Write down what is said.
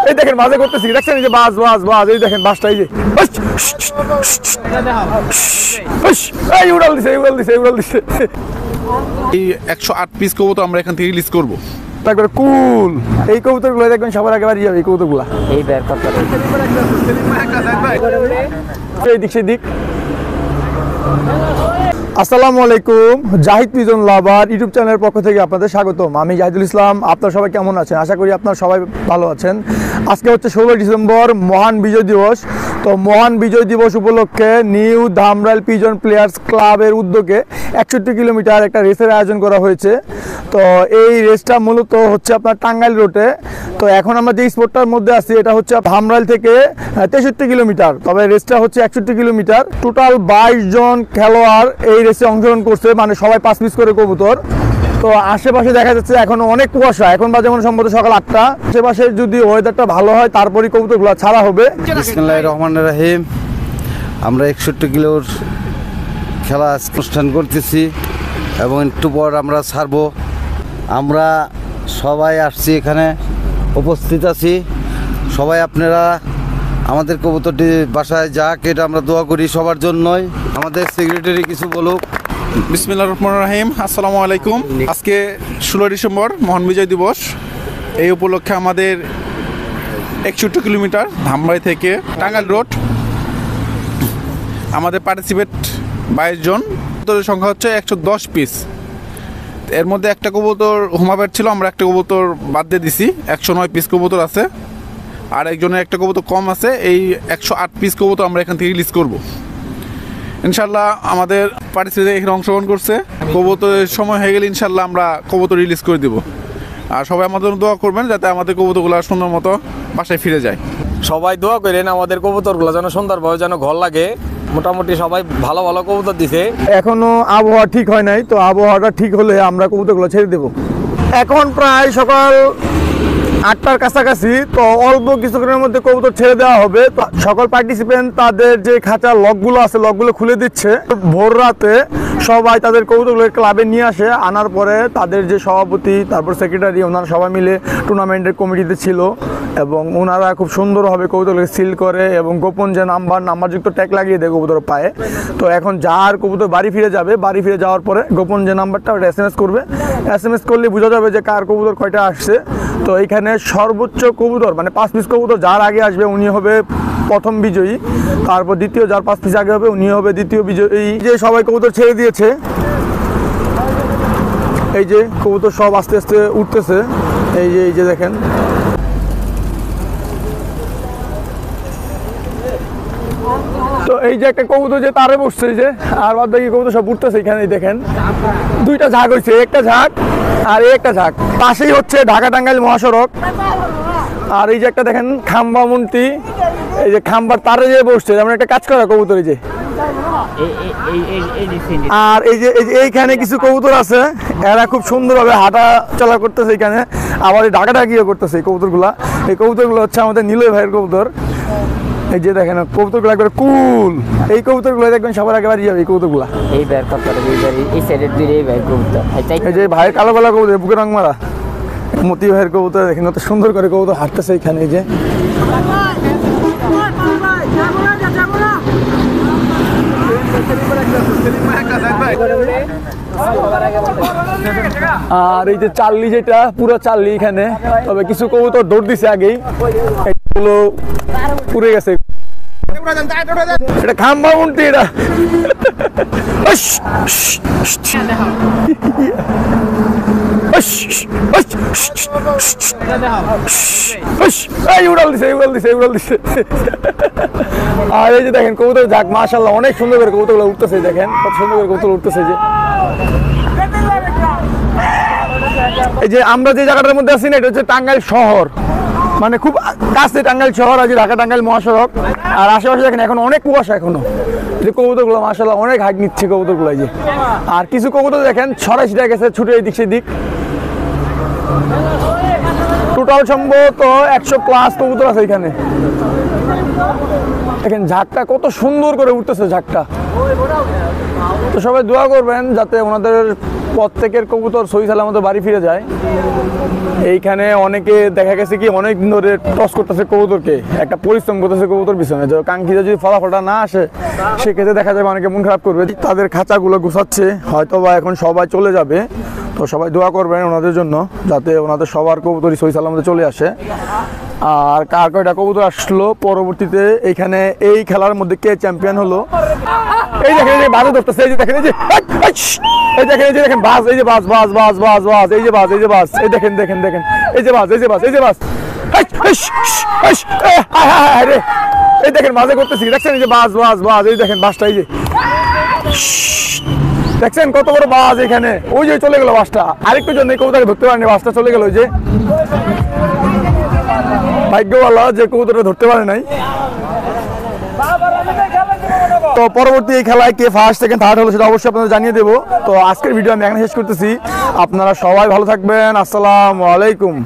এই দেখেন বাজে করতেছি, দেখছেন এই যে বাজ বাজ বাজ, এই দেখেন বাসটা, এই যে এই উড়াল দিছে উড়াল দিছে উড়াল দিছে। এই 108 পিস কবুতর আমরা এখান থেকে রিলিজ করব। একবার কুল এই কবুতরগুলো দেখবেন সবার আগে বাড়ি যাবে এই কবুতরগুলো। এই বের কথা এই দিক সেই দিক। আসসালামু আলাইকুম, জাহিদ পিজন লাভার ইউটিউব চ্যানেলের পক্ষ থেকে আপনাদের স্বাগতম। আমি জাহিদুল ইসলাম। আপনারা সবাই কেমন আছেন? আশা করি আপনারা সবাই ভালো আছেন। আজকে হচ্ছে 16 ডিসেম্বর, মহান বিজয় দিবস। তো মহান বিজয় দিবস উপলক্ষে নিউ ধামরাইল পিজন প্লেয়ার্স ক্লাবের উদ্যোগে 61 কিলোমিটার একটা রেসের আয়োজন করা হয়েছে। তো এই রেসটা মূলত হচ্ছে আপনার টাঙ্গাইল রোডে। তো এখন আমরা যে স্পটটার মধ্যে আছি এটা হচ্ছে ধামরাইল থেকে 63 কিলোমিটার, তবে রেসটা হচ্ছে 61 কিলোমিটার। টোটাল 22 জন খেলোয়াড় এই রেসে অংশগ্রহণ করছে, মানে সবাই 5 পিস করে কবুতর। তো আশেপাশে দেখা যাচ্ছে এখন অনেক কুয়াশা, এখন বাজে যেমন সম্ভবত সকাল 8টা। আশেপাশে যদি ওয়েদারটা ভালো হয় তারপরই কবুতরগুলো ছাড়া হবে। বিসমিল্লাহির রহমানির রহিম। আমরা 61 কিলোর খেলা অনুষ্ঠান করতেছি এবং একটু পর আমরা ছাড়বো। আমরা সবাই আসছি, এখানে উপস্থিত আছি সবাই। আপনারা আমাদের কবুতরটি বাসায় যাক, এটা আমরা দোয়া করি সবার জন্যই। আমাদের সেক্রেটারি কিছু বলুক। বিসমিল্লাহির রহমানির রহিম। আসসালামু আলাইকুম। আজকে 16 ডিসেম্বর মহান বিজয় দিবস। এই উপলক্ষে আমাদের 61 কিলোমিটার ধামরাই থেকে টাঙ্গাইল রোড। আমাদের পার্টিসিপেট 22 জন। কবুতরের সংখ্যা হচ্ছে 110 পিস। এর মধ্যে একটা কবুতর হুমাবেট ছিল, আমরা একটা কবুতর বাদ দিয়ে দিছি। 109 পিস কবুতর আছে, আর একজনের একটা কবুতর কম আছে। এই 108 পিস কবুতর আমরা এখান থেকে রিলিজ করব ইনশাল্লাহ। আমাদের পার্টিসিপেট এখানে অংশগ্রহণ করছে। কবুতরের সময় হয়ে গেলে ইনশাল্লাহ আমরা কবুতর রিলিজ করে দিব। আর সবাই আমাদের দোয়া করবেন যাতে আমাদের কবুতরগুলো সুন্দর মতো বাসায় ফিরে যায়। সবাই দোয়া করেন আমাদের কবুতরগুলো যেন সুন্দরভাবে যেন ঘর লাগে। মোটামুটি সবাই ভালো ভালো কবুতর দিছে। এখনো আবহাওয়া ঠিক হয় নাই, তো আবহাওয়াটা ঠিক হলে আমরা কবুতরগুলো ছেড়ে দেব। এখন প্রায় সকাল 8টার কাছাকাছি, তো অল্প কিছুক্ষণের মধ্যে কবুতর ছেড়ে দেওয়া হবে। তো সকল পার্টিসিপেন্ট তাদের যে খাঁচার লকগুলো আছে লকগুলো খুলে দিচ্ছে। ভোর রাতে সবাই তাদের কবুতরগুলো ক্লাবে নিয়ে আসে, আনার পরে তাদের যে সভাপতি তারপর সেক্রেটারি ওনারা সবাই মিলে টুর্নামেন্টের কমিটিতে ছিল এবং ওনারা খুব সুন্দরভাবে কবুতরগুলোকে সিল করে এবং গোপন যে নাম্বারযুক্ত ট্যাগ লাগিয়ে দেয় কবুতর পায়ে। তো এখন যার কবুতর বাড়ি ফিরে যাবে, বাড়ি ফিরে যাওয়ার পরে গোপন যে নাম্বারটা ওটা SMS করবে। SMS করলে বোঝা যাবে যে কার কবুতর কয়টা আসছে। তো এইখানে সর্বোচ্চ কবুতর মানে 5 পিস কবুতর যার আগে আসবে উনি হবে প্রথম বিজয়ী, তারপর দ্বিতীয় যার 5 পিস আগে হবে উনি হবে দ্বিতীয় বিজয়ী। এই যে সবাই কবুতর ছেড়ে দিয়েছে, এই যে কবুতর সব আস্তে আস্তে উঠতেছে। এই যে দেখেন, তো এই যে একটা কবুতর যে তারে বসছে যে, আর বাদ বাকি কবুতর সব উঠতেছে। এখানে দেখেন 2টা ঝাঁক হয়েছে, একটা ঝাঁক আর একটা ঝাঁক। পাশেই হচ্ছে ঢাকা টাঙ্গাইল মহাসড়ক। আর এই যে একটা দেখেন খাম্বা মন্ত্রী, এই যে খাম্বার তারে যে বসছে, যেমন একটা কাজ করা কবুতর। এই যে আর এই যে এইখানে কিছু কবুতর আছে, এরা খুব সুন্দরভাবে হাঁটা চলা করতেছে এখানে, আবার এই ঢাকা ঢাকিও করতেছে এই কবুতরগুলা। এই কবুতরগুলো হচ্ছে আমাদের নীলয় ভাইয়ের কবুতর। এই যে দেখেন কবুতরগুলো একবার কুল। এই কবুতরগুলো দেখবেন সবার আগে বাড়ি যাবে এই কবুতরগুলা। এই বের কথা এই সাইডের দুই এই বের কবুতর। এই যে ভাইয়ের কালো কালো কবুতর, বুকে রং মারা মতি ভাইয়ের কবুতর দেখেন কত সুন্দর করে কবুতর হাঁটতেছে এখানে। এই যে আর এই যে চাল্লি, যেটা পুরো চাল্লি এখানে, তবে কিছু কবুতর দৌড় দিছে আগেই, এগুলো পুড়ে গেছে। এটা খাম্বা মন্ত্রী, এটা উড়াল দিছে উড়াল দিছে উড়াল দিছে। আর এই যে দেখেন কবুতর যাক, মাশাআল্লাহ অনেক সুন্দর করে কবুতরগুলো উঠতেছে। দেখেন কত সুন্দর করে কবুতর উঠতেছে। যে এই যে আমরা যে জায়গাটার মধ্যে আছি না, এটা হচ্ছে টাঙ্গাইল শহর, মানে খুব কাছে টাঙ্গাইল শহর আছে, ঢাকা টাঙ্গাইল মহাসড়ক। আর আশেপাশে দেখেন এখন অনেক কুয়াশা এখনো। যে কবুতরগুলো মাশাআল্লাহ অনেক হাইট নিচ্ছে কবুতরগুলো। যে আর কিছু কবুতর দেখেন ছড়াই ছিটা গেছে, ছুটে এদিক সেদিক। টোটাল সম্ভবত 100+ কবুতর আছে এখানে। দেখেন ঝাঁকটা কত সুন্দর করে উঠতেছে ঝাঁকটা। তো সবাই দোয়া করবেন যাতে ওনাদের প্রত্যেকের কবুতর সহি সালামত বাড়ি ফিরে যায়। এইখানে অনেকে দেখা গেছে কি অনেক দিন ধরে টস করতেছে কবুতরকে, একটা পরিশ্রম করতেছে কবুতর পিছনে, যে কাঙ্ক্ষিত যদি ফলাফলটা না আসে সেক্ষেত্রে দেখা যাবে অনেকে মন খারাপ করবে। তাদের খাঁচাগুলো গুছাচ্ছে, হয়তো বা এখন সবাই চলে যাবে, তো সবাই দোয়া করবেন ওনাদের জন্য যাতে ওনাদের সবার কবুতরই সহি সালামতে চলে আসে। আর কার কয়টা কবুতর আসলো পরবর্তীতে এইখানে এই খেলার মধ্যে কে চ্যাম্পিয়ন হলো, এই দেখেন এই যে বাজে ধরতেছে, এই যে দেখেন এই যে এই দেখেন এই যে দেখেন বাস, এই যে বাস বাস বাস বাস বাস, এই যে বাস, এই যে বাস, এই দেখেন দেখেন দেখেন এই যে বাস, এই যে বাস, এই যে বাস, এই দেখেন বাজে করতেছি, দেখছেন এই যে বাস বাস বাস, এই দেখেন বাসটা, এই যে দেখছেন কত বড় বাস এখানে, ওই যে চলে গেল বাসটা, আরেকটু জন্য কবুতরকে ধরতে পারেনি, বাসটা চলে গেল, ওই যে ভাগ্যওয়ালা যে কবুতরটা ধরতে পারে নাই। তো পরবর্তী এই খেলায় কে ফার্স্ট সেকেন্ড থার্ড হলো সেটা অবশ্যই আপনাদের জানিয়ে দেবো। তো আজকের ভিডিও আমি এখানে শেষ করতেছি, আপনারা সবাই ভালো থাকবেন, আসসালামু আলাইকুম।